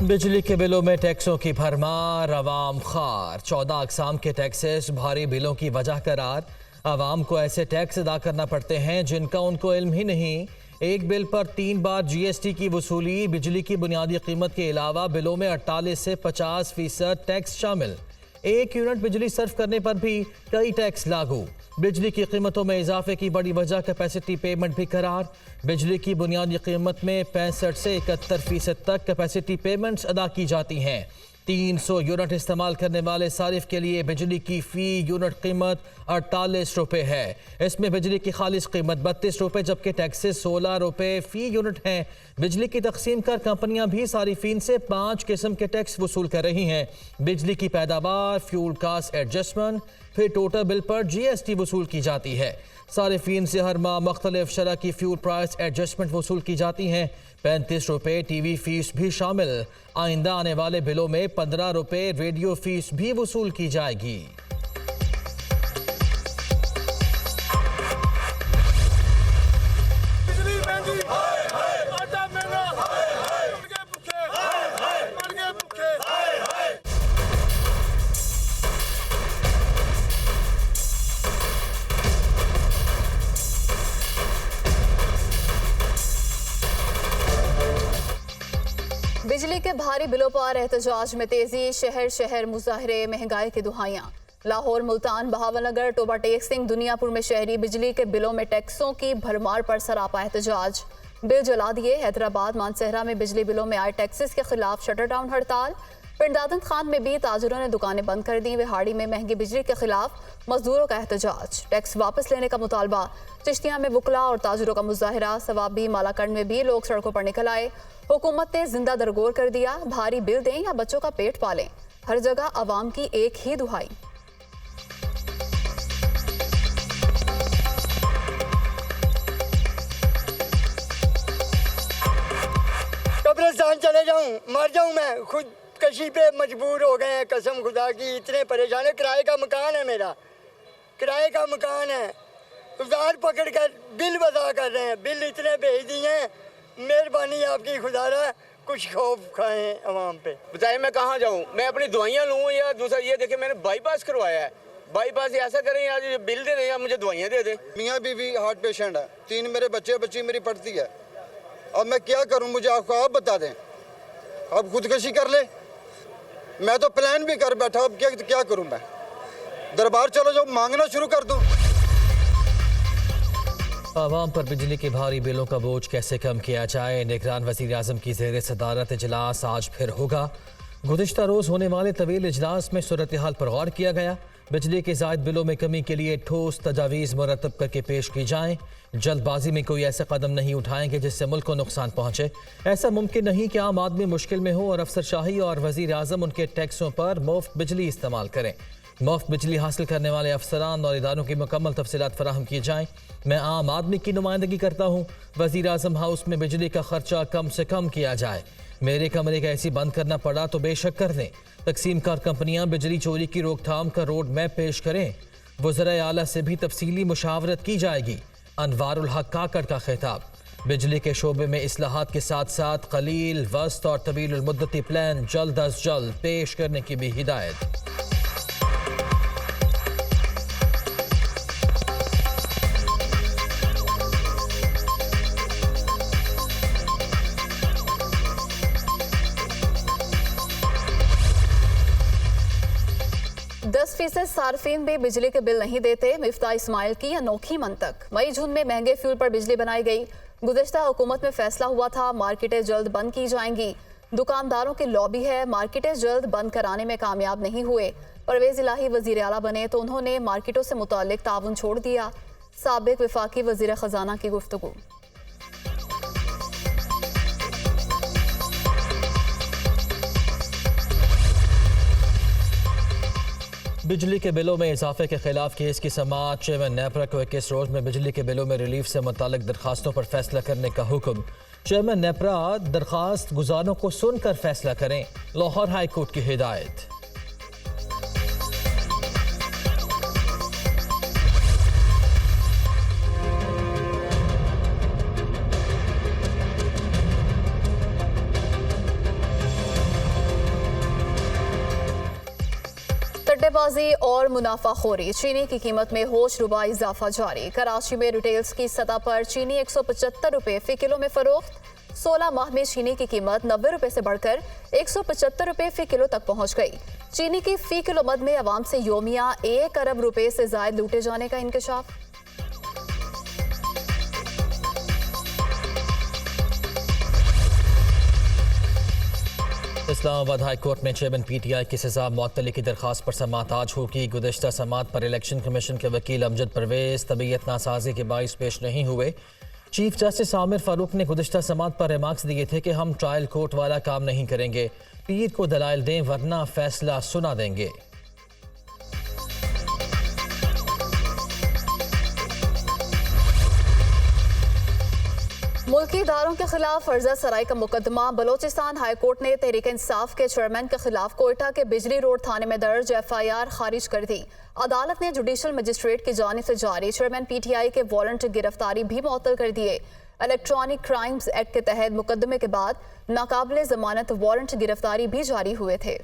बिजली के बिलों में टैक्सों की भरमार, अवाम खार। 14 अकसाम के टैक्सेस भारी बिलों की वजह करार। अवाम को ऐसे टैक्स अदा करना पड़ते हैं जिनका उनको इल्म ही नहीं। एक बिल पर 3 बार GST की वसूली। बिजली की बुनियादी कीमत के अलावा बिलों में 48 से 50% टैक्स शामिल। 1 यूनिट बिजली सर्व करने पर भी कई टैक्स लागू। बिजली की कीमतों में इजाफे की बड़ी वजह कैपेसिटी पेमेंट भी करार। बिजली की बुनियादी कीमत में 65 से 71% तक कैपेसिटी पेमेंट्स अदा की जाती हैं। 300 यूनिट इस्तेमाल करने वाले सारिफ के लिए बिजली की फ़ी यूनिट कीमत 48 रुपये है। इसमें बिजली की खालिश कीमत 32 रुपये जबकि टैक्सेस 16 रुपये फ़ी यूनिट हैं। बिजली की तकसीम कर कंपनियां भी सारिफीन से 5 किस्म के टैक्स वसूल कर रही हैं। बिजली की पैदावार, फ्यूल कास्ट एडजस्टमेंट, फिर टोटल बिल पर GST वसूल की जाती है। सारिफीन से हर माह मुख्तलिफ शरह की फ्यूल प्राइस एडजस्टमेंट वसूल की जाती हैं। 35 रुपये TV फीस भी शामिल। आइंदा आने वाले बिलों में 15 रुपये रेडियो फीस भी वसूल की जाएगी। बिजली के भारी बिलों पर एहतजाज में तेजी। शहर शहर मुजाहरे, महंगाई की दुहाइयां। लाहौर, मुल्तान, बहावलनगर, टोबा टेक सिंह, दुनियापुर में शहरी बिजली के बिलों में टैक्सों की भरमार पर सरापा एहतजाज। बिल जला दिए। हैदराबाद, मानसहरा में बिजली बिलों में आए टैक्सेस के खिलाफ शटर डाउन हड़ताल। पिंडादन खान में भी ताजरों ने दुकानें बंद कर दी। विहाड़ी में महंगी बिजली के खिलाफ मजदूरों का एहतजाज। टैक्स वापस लेने का मुतालबा। चिश्तिया में वकला और ताजरों का मुजाहरा। सवाबी, मालाकंड में भी लोग सड़कों पर निकल आए। हुकूमत ने जिंदा दरगोर कर दिया। भारी बिल दें या बच्चों का पेट पालें, हर जगह अवाम की एक ही दुहाई। कब्रिस्तान चले जाऊं, मर जाऊं मैं, खुद कशी पे मजबूर हो गए हैं। कसम खुदा की इतने परेशान है। किराए का मकान है मेरा, किराए का मकान है। उधार पकड़ कर बिल अदा कर रहे हैं। बिल इतने भेज दिए हैं। मेहरबानी आपकी खुदारा, कुछ खौफ खाएं अवाम पे। बताइए मैं कहाँ जाऊँ? मैं अपनी दवाइयाँ लूँ या दूसरा? ये देखे मैंने बाईपास करवाया है। बाईपास ऐसा करें या बिल दे दें या मुझे दवाइयाँ दे दें। मियाँ बीवी हार्ट पेशेंट है, 3 मेरे बच्ची मेरी पढ़ती है। अब मैं क्या करूँ? मुझे आपको आप बता दें। अब खुदकशी कर ले। मैं तो प्लान भी कर बैठा। अब क्या करूँ मैं? दरबार चलो जाओ, मांगना शुरू कर दूँ। आवाम पर बिजली के भारी बिलों का बोझ कैसे कम किया जाए? निगरान वज़ीर आज़म की ज़ेर सदारत इजलास आज फिर होगा। गुज़िश्ता रोज़ होने वाले तवील इजलास में सूरत हाल पर गौर किया गया। बिजली के ज़ायद बिलों में कमी के लिए ठोस तजावीज़ मुरतब करके पेश की जाएँ। जल्दबाजी में कोई ऐसे कदम नहीं उठाएंगे जिससे मुल्क को नुकसान पहुँचे। ऐसा मुमकिन नहीं कि आम आदमी मुश्किल में हो और अफसरशाही और वज़ीर आज़म उनके टैक्सों पर मुफ्त बिजली इस्तेमाल करें। मुफ्त बिजली हासिल करने वाले अफसरान और इदारों की मुकम्मल तफसीलात फराहम की जाएँ। मैं आम आदमी की नुमाइंदगी करता हूँ। वज़ीर आज़म हाउस में बिजली का खर्चा कम से कम किया जाए। मेरे कमरे का ऐसी बंद करना पड़ा तो बेशक कर दें। तकसीम कार कंपनियाँ बिजली चोरी की रोकथाम का रोड मैप पेश करें। वज़राए आला से भी तफसीली मुशावरत की जाएगी। अनवारुल हक काकड़ का खिताब। बिजली के शोबे में इस्लाहात के साथ साथ कलील, वस्त और तवील मुद्दती प्लान जल्द अज जल्द पेश करने की भी हिदायत। फीसद सार्फिन भी बिजली के बिल नहीं देते। मिफ्ता इस्माइल की अनोखी मंतक। मई जून में महंगे फ्यूल पर बिजली बनाई गई। गुज़िश्ता हुकूमत में फैसला हुआ था मार्केटें जल्द बंद की जाएंगी। दुकानदारों की लॉबी है, मार्केटें जल्द बंद कराने में कामयाब नहीं हुए। परवेज इलाही वजीर आला बने तो उन्होंने मार्केटों से मुताल्लिक ताउन छोड़ दिया। साबिक वफाकी वजीर खजाना की गुफ्तगू। बिजली के बिलों में इजाफे के खिलाफ केस की समाअत। चेयरमैन नेपरा को 21 रोज में बिजली के बिलों में रिलीफ से मुतालिक दरखास्तों पर फैसला करने का हुक्म। चेयरमैन नेपरा दरखास्त गुजारों को सुनकर फैसला करें। लाहौर हाई कोर्ट की हिदायत। सट्टेबाजी और मुनाफाखोरी, चीनी की कीमत में होश रुबा इजाफा जारी। कराची में रिटेल्स की सतह पर चीनी 175 रुपये फी किलो में फरोख्त। 16 माह में चीनी की कीमत 90 रुपये से बढ़कर 175 रुपये फी किलो तक पहुंच गई। चीनी की फी किलो मद में अवाम से योमिया 1 अरब रुपए से जायद लूटे जाने का इंकशाफ। इस्लामाबाद हाई कोर्ट में चेयरमैन पीटीआई की सजा मुअत्तली की दरख्वास्त पर समाअत आज होगी। गुज़िश्ता समाअत पर इलेक्शन कमीशन के वकील अमजद परवेज तबीयत नासाजी के बाइस पेश नहीं हुए। चीफ जस्टिस आमिर फारूक ने गुज़िश्ता समाअत पर रिमार्क्स दिए थे कि हम ट्रायल कोर्ट वाला काम नहीं करेंगे, पीर को दलाइल दें वरना फैसला सुना देंगे। मुल्की इदारों के खिलाफ फर्जा सराई का मुकदमा, बलोचिस्तान हाई कोर्ट ने तहरीक इंसाफ के चेयरमैन के खिलाफ कोयटा के बिजली रोड थाने में दर्ज FIR खारिज कर दी। अदालत ने जुडिशल मजिस्ट्रेट की जानिब से जारी चेयरमैन PTI के वारंट गिरफ्तारी भी मुअत्तल कर दिए। इलेक्ट्रॉनिक क्राइम्स एक्ट के तहत मुकदमे के बाद नाकाबिले जमानत वारंट गिरफ्तारी भी जारी हुए थे।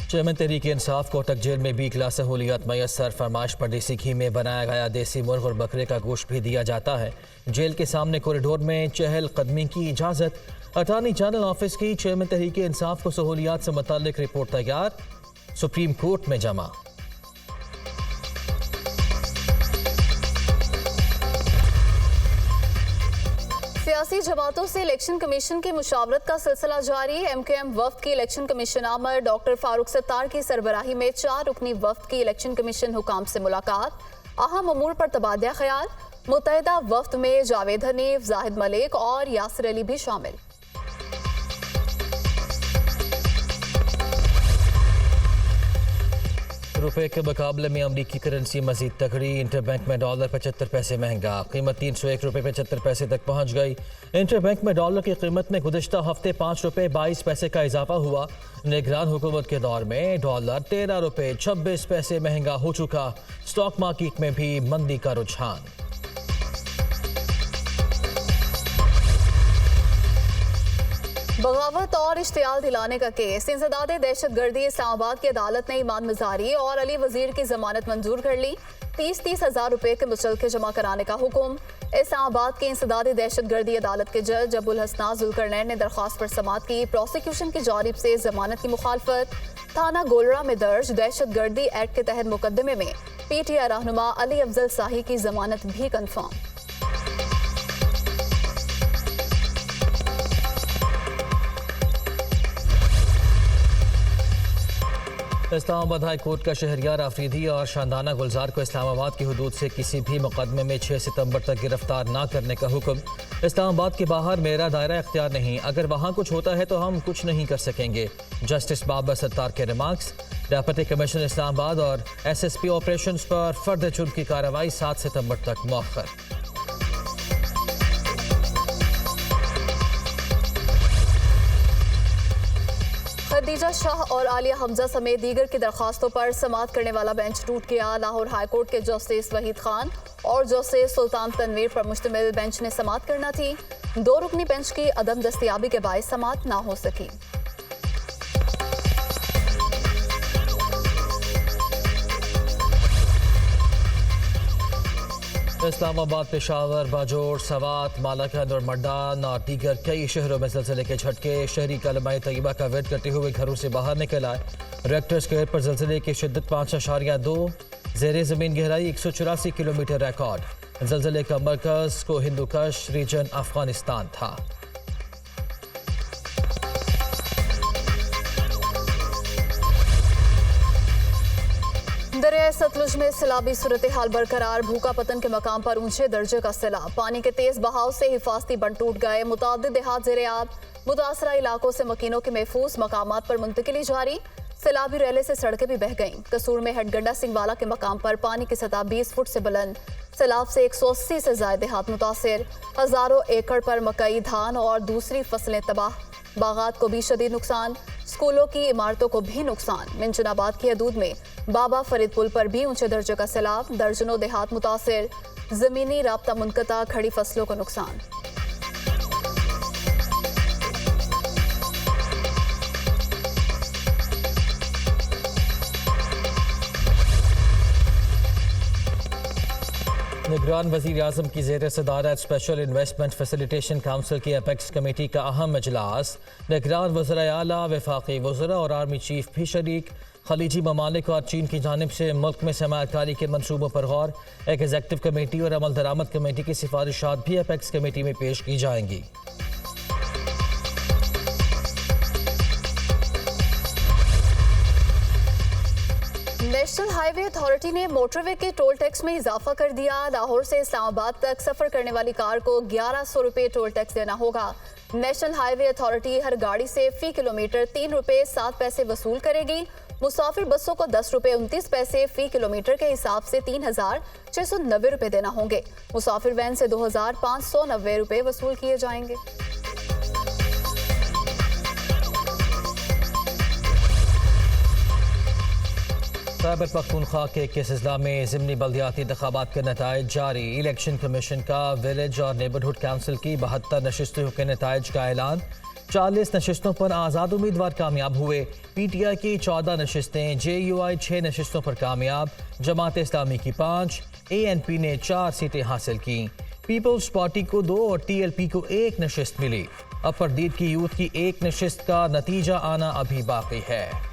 चेयरमैन तहरीक इंसाफ कोटक जेल में B क्लास सहूलियात मैसर। फरमाइश पर देसी घी में बनाया गया देसी मुर्ग और बकरे का गोश्त भी दिया जाता है। जेल के सामने कॉरिडोर में चहल कदमी की इजाज़त। अटॉर्नी जनरल ऑफिस की चेयरमैन तहरीक इंसाफ को सहूलियात से मुताल्लिक रिपोर्ट तैयार, सुप्रीम कोर्ट में जमा। सियासी जमातों से इलेक्शन कमीशन की मुशावरत का सिलसिला जारी। MKM वफ्द की इलेक्शन कमीशन आमर डॉक्टर फारूक सत्तार की सरबराही में 4 रुकनी वफ्द की इलेक्शन कमीशन हुकाम से मुलाकात। अहम अमूर पर तबादला ख्याल। मुत्तहिदा वफ्द में जावेद हनीफ, जाहिद मलिक और यासिर अली भी शामिल। रुपए के मुकाबले में अमरीकी करेंसी मजीद तगड़ी। इंटरबैंक में डॉलर 75 पैसे महंगा, कीमत 301 रुपये 75 पैसे तक पहुंच गई। इंटरबैंक में डॉलर की कीमत में गुज़िश्ता हफ्ते 5 रुपये 22 पैसे का इजाफा हुआ। निगरान हुकूमत के दौर में डॉलर 13 रुपये 26 पैसे महंगा हो चुका। स्टॉक मार्केट में भी मंदी का रुझान। बगावत और इश्तियाल दिलाने का केस। इंसदादे दहशतगर्दी इस्लामाबाद की अदालत ने ईमान मजारी और अली वजीर की जमानत मंजूर कर ली। 30-30 हज़ार रुपए के मुचलके जमा कराने का हुक्म। इस्लामाबाद की इंसदादे दहशतगर्दी अदालत के जज अबुल हसना जुल्करनैन ने दरख्वास्त पर समाअत की। प्रोसिक्यूशन की जानिब से जमानत की मुखालफत। थाना गोलरा में दर्ज दहशतगर्दी एक्ट के तहत मुकदमे में PTI रहनुमा अली अफजल शाही की जमानत भी कन्फर्म। इस्लामाबाद हाई कोर्ट का शहरियार आफरीदी और शानदाना गुलजार को इस्लामाबाद की हदूद से किसी भी मुकदमे में 6 सितंबर तक गिरफ्तार न करने का हुक्म। इस्लामाबाद के बाहर मेरा दायरा इख्तियार नहीं, अगर वहाँ कुछ होता है तो हम कुछ नहीं कर सकेंगे। जस्टिस बाबर सत्तार के रिमार्क्स। डेप्यूटी कमिश्नर इस्लामाबाद और SSP ऑपरेशंस पर फर्द जुर्म की कार्रवाई 7 सितंबर तक मौखर। खदीजा शाह और आलिया हमजा समेत दीगर की दरखास्तों पर समाअत करने वाला बेंच टूट गया। लाहौर हाई कोर्ट के जस्टिस वहीद खान और जस्टिस सुल्तान तनवीर पर मुश्तमिल बेंच ने समाअत करना थी। 2 रुकनी बेंच की अदम दस्तयाबी के बायस समाअत ना हो सकी। इस्लामाबाद, पेशावर, बाजोर, सवात, मालाकंद और मर्दान और दीगर कई शहरों में ज़लज़ले के झटके। शहरी कलमाए तैयबा का विर्द करते हुए घरों से बाहर निकल आए। रेक्टर स्क्वायर पर ज़लज़ले की शिद्दत 5.2, ज़ेरे ज़मीन गहराई 184 किलोमीटर रिकॉर्ड। ज़लज़ले का मरकज़ को हिंदुकश रीजन अफगानिस्तान था। दरिया सतलुज में सैलाबी सूरत हाल बरकरार। भूखा पतन के मकाम पर ऊंचे दर्जे का सैलाब। पानी के तेज बहाव से हिफाजती बंद टूट गए। मुतादिद देहात ज़ेर-ए-आब। मुतासरा इलाकों से मकीनों के महफूज मकामात पर मुंतकिली जारी। सैलाबी रैले से सड़कें भी बह गईं। कसूर में हेडगंडा सिंह वाला के मकाम पर पानी की सतह 20 फुट से बुलंद। सैलाब से 180 से ज्यादा देहात मुतासिर। हजारों एकड़ पर मकई, धान और दूसरी फसलें तबाह। बागात को भी शदीद नुकसान। स्कूलों की इमारतों को भी नुकसान। मिंचनाबाद की हदूद में बाबा फरीद पुल पर भी ऊंचे दर्जे का सैलाब। दर्जनों देहात मुतासिर। जमीनी राब्ता मुनक़ता, खड़ी फसलों को नुकसान। निगरान वज़ीर आज़म की ज़ेर सदारत स्पेशल इन्वेस्टमेंट फैसिलिटेशन काउंसिल की अपेक्स कमेटी का अहम इजलास। निगरान वज़राए आला, वफाकी वज़रा और आर्मी चीफ भी शरीक। खलीजी ममालिक और चीन की जानिब से मुल्क में सरमायाकारी के मनसूबों पर गौर। एक एग्जेक्टिव कमेटी और अमल दरामद कमेटी की सिफारिशात भी अपेक्स कमेटी में पेश की जाएंगी। नेशनल हाईवे अथॉरिटी ने मोटरवे के टोल टैक्स में इजाफा कर दिया। लाहौर से इस्लामाबाद तक सफर करने वाली कार को 1100 रुपये टोल टैक्स देना होगा। नेशनल हाईवे अथॉरिटी हर गाड़ी से फी किलोमीटर 3 रुपये 7 पैसे वसूल करेगी। मुसाफिर बसों को 10 रुपये 29 पैसे फी किलोमीटर के हिसाब से 3690 रुपये देना होंगे। मुसाफिर वैन से 2590 रुपये वसूल किए जाएंगे। खैबर पख्तूनख्वा के किस अजला में ज़िमनी बल्दियाती इंतखाबात के नताइज जारी। इलेक्शन कमीशन का विलेज और नेबरहुड काउंसिल की 72 नशिस्तों के नताइज का ऐलान। 40 नशिस्तों पर आज़ाद उम्मीदवार कामयाब हुए। PTI की 14 नशिस्तें, JUI 6 नशिस्तों पर कामयाब। जमात इस्लामी की 5, ANP ने 4 सीटें हासिल की। पीपल्स पार्टी को 2 और TLP को 1 नशिस्त मिली। अपर दीद की यूथ की 1 नशिस्त का नतीजा आना अभी बाकी है।